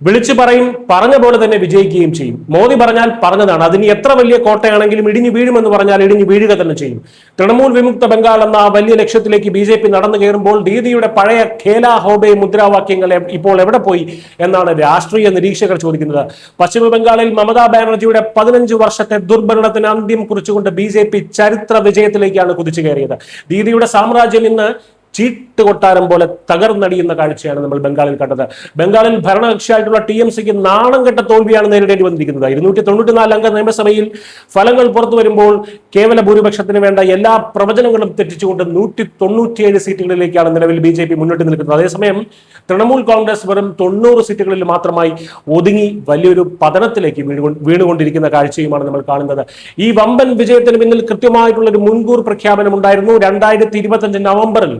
വിളിച്ചു പറയും, പറഞ്ഞ പോലെ തന്നെ വിജയിക്കുകയും ചെയ്യും. മോദി പറഞ്ഞാൽ പറഞ്ഞതാണ്. അതിന് എത്ര വലിയ കോട്ടയാണെങ്കിലും ഇടിഞ്ഞു വീഴുമെന്ന് പറഞ്ഞാൽ ഇടിഞ്ഞു വീഴുക തന്നെ ചെയ്യും. തൃണമൂൽ വിമുക്ത ബംഗാൾ എന്ന വലിയ ലക്ഷ്യത്തിലേക്ക് ബി നടന്നു കയറുമ്പോൾ ദീദിയുടെ പഴയ ഖേല ഹോബെ മുദ്രാവാക്യങ്ങൾ ഇപ്പോൾ എവിടെ പോയി എന്നാണ് രാഷ്ട്രീയ നിരീക്ഷകർ ചോദിക്കുന്നത്. പശ്ചിമ ബംഗാളിൽ മമതാ ബാനർജിയുടെ 15 വർഷത്തെ ദുർഭരണത്തിന് അന്ത്യം കുറിച്ചുകൊണ്ട് ബി ചരിത്ര വിജയത്തിലേക്കാണ് കുതിച്ചു കയറിയത്. ദീദിയുടെ സാമ്രാജ്യം ഇന്ന് ചീട്ടുകൊട്ടാരം പോലെ തകർന്നടിയുന്ന കാഴ്ചയാണ് നമ്മൾ ബംഗാളിൽ കണ്ടത്. ബംഗാളിൽ ഭരണകക്ഷിയായിട്ടുള്ള TMCക്ക് നാണം കെട്ട തോൽവിയാണ് നേരിടേണ്ടി വന്നിരിക്കുന്നത്. 294 അംഗ നിയമസഭയിൽ ഫലങ്ങൾ പുറത്തു വരുമ്പോൾ കേവല ഭൂരിപക്ഷത്തിന് വേണ്ട എല്ലാ പ്രവചനങ്ങളും തെറ്റിച്ചുകൊണ്ട് 197 സീറ്റുകളിലേക്കാണ് നിലവിൽ BJP മുന്നോട്ട് നിൽക്കുന്നത്. അതേസമയം തൃണമൂൽ കോൺഗ്രസ് വെറും 90 സീറ്റുകളിൽ മാത്രമായി ഒതുങ്ങി വലിയൊരു പതനത്തിലേക്ക് വീണുകൊണ്ടിരിക്കുന്ന കാഴ്ചയുമാണ് നമ്മൾ കാണുന്നത്. ഈ വമ്പൻ വിജയത്തിന് പിന്നിൽ കൃത്യമായിട്ടുള്ള ഒരു മുൻകൂർ പ്രഖ്യാപനം ഉണ്ടായിരുന്നു. 2025 നവംബറിൽ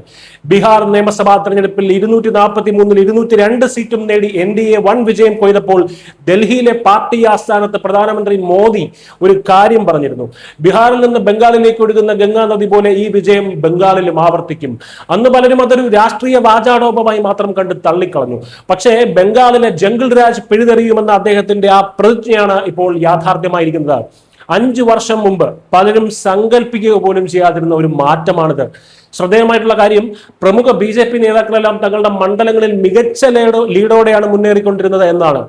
ബീഹാർ നിയമസഭാ തെരഞ്ഞെടുപ്പിൽ 243-ൽ 202 സീറ്റും നേടി NDA വൻ വിജയം കൊയ്തപ്പോൾ ഡൽഹിയിലെ പാർട്ടി ആസ്ഥാനത്ത് പ്രധാനമന്ത്രി മോദി ഒരു കാര്യം പറഞ്ഞിരുന്നു. ബീഹാറിൽ നിന്ന് ബംഗാളിലേക്ക് ഒഴുകുന്ന ഗംഗാ നദി പോലെ ഈ വിജയം ബംഗാളിലും ആവർത്തിക്കും. അന്ന് പലരും അതൊരു രാഷ്ട്രീയ വാചാടോപമായി മാത്രം കണ്ട് തള്ളിക്കളഞ്ഞു. പക്ഷേ ബംഗാളിലെ ജംഗിൾ രാജ് പിഴുതെറിയുമെന്ന അദ്ദേഹത്തിന്റെ ആ പ്രതിജ്ഞയാണ് ഇപ്പോൾ യാഥാർത്ഥ്യമായിരിക്കുന്നത്. 5 വർഷം മുമ്പ് പലരും സങ്കല്പിക്കുക പോലും ചെയ്യാതിരുന്ന ഒരു മാറ്റമാണിത്. ശ്രദ്ധേയമായിട്ടുള്ള കാര്യം, പ്രമുഖ BJP നേതാക്കളെല്ലാം തങ്ങളുടെ മണ്ഡലങ്ങളിൽ മികച്ച ലീഡോടെയാണ് മുന്നേറിക്കൊണ്ടിരുന്നത് എന്നാണ്.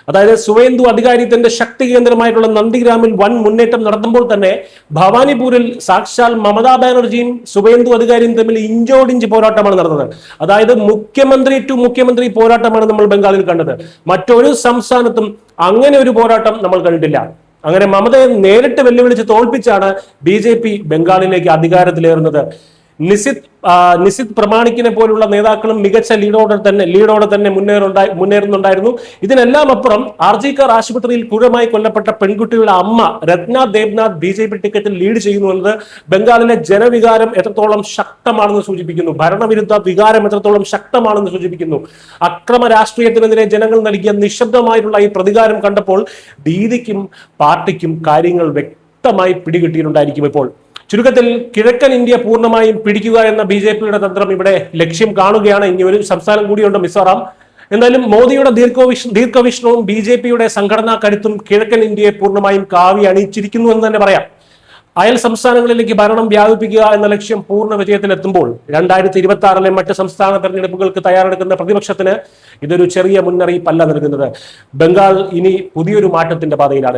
അതായത് സുവേന്ദു അധികാരിത്തിന്റെ ശക്തി കേന്ദ്രമായിട്ടുള്ള നന്ദിഗ്രാമിൽ വൻ മുന്നേറ്റം നടത്തുമ്പോൾ തന്നെ ഭവാനിപൂരിൽ സാക്ഷാൽ മമതാ ബാനർജിയും സുവേന്ദു അധികാരിയും തമ്മിൽ ഇഞ്ചോടിഞ്ച് പോരാട്ടമാണ് നടന്നത്. അതായത് മുഖ്യമന്ത്രി ടു മുഖ്യമന്ത്രി പോരാട്ടമാണ് നമ്മൾ ബംഗാളിൽ കണ്ടത്. മറ്റൊരു സംസ്ഥാനത്തും അങ്ങനെ ഒരു പോരാട്ടം നമ്മൾ കണ്ടിട്ടില്ല. അങ്ങനെ മമതയെ നേരിട്ട് വെല്ലുവിളിച്ച് തോൽപ്പിച്ചാണ് BJP ബംഗാളിലേക്ക് അധികാരത്തിലേറുന്നത്. നിസിത് പ്രമാണിക്കിനെ പോലുള്ള നേതാക്കളും മികച്ച ലീഡോടെ തന്നെ മുന്നേറുന്നുണ്ടായിരുന്നു. ഇതിനെല്ലാം അപ്പുറം RG-കർ ആശുപത്രിയിൽ ക്രൂരമായി കൊല്ലപ്പെട്ട പെൺകുട്ടിയുടെ അമ്മ രത്ന ദേബ്നാഥ് BJP ടിക്കറ്റിൽ ലീഡ് ചെയ്യുന്നു എന്നത് ബംഗാളിലെ ജനവികാരം എത്രത്തോളം ശക്തമാണെന്ന് സൂചിപ്പിക്കുന്നു. ഭരണവിരുദ്ധ വികാരം എത്രത്തോളം ശക്തമാണെന്ന് സൂചിപ്പിക്കുന്നു. അക്രമ രാഷ്ട്രീയത്തിനെതിരെ ജനങ്ങൾ നൽകിയ നിശബ്ദമായിട്ടുള്ള ഈ പ്രതികാരം കണ്ടപ്പോൾ ദീദിക്കും പാർട്ടിക്കും കാര്യങ്ങൾ വ്യക്തമായി പിടികിട്ടിയിട്ടുണ്ടായിരിക്കും. ഇപ്പോൾ ചുരുക്കത്തിൽ കിഴക്കൻ ഇന്ത്യ പൂർണ്ണമായും പിടിക്കുക എന്ന BJPയുടെ തന്ത്രം ഇവിടെ ലക്ഷ്യം കാണുകയാണ്. ഇനി ഒരു സംസ്ഥാനം കൂടിയുണ്ട്, മിസോറാം. എന്നാലും മോദിയുടെ ദീർഘവീക്ഷണവും BJPയുടെ സംഘടനാ കരുത്തും കിഴക്കൻ ഇന്ത്യയെ പൂർണ്ണമായും കാവി അണിയിച്ചിരിക്കുന്നു എന്ന് തന്നെ പറയാം. അയൽ സംസ്ഥാനങ്ങളിലേക്ക് ഭരണം വ്യാപിപ്പിക്കുക എന്ന ലക്ഷ്യം പൂർണ്ണ വിജയത്തിലെത്തുമ്പോൾ 2026-ലെ മറ്റ് സംസ്ഥാന തെരഞ്ഞെടുപ്പുകൾക്ക് തയ്യാറെടുക്കുന്ന പ്രതിപക്ഷത്തിന് ഇതൊരു ചെറിയ മുന്നറിയിപ്പല്ല നൽകുന്നത്. ബംഗാൾ ഇനി പുതിയൊരു മാറ്റത്തിന്റെ പാതയിലാണ്.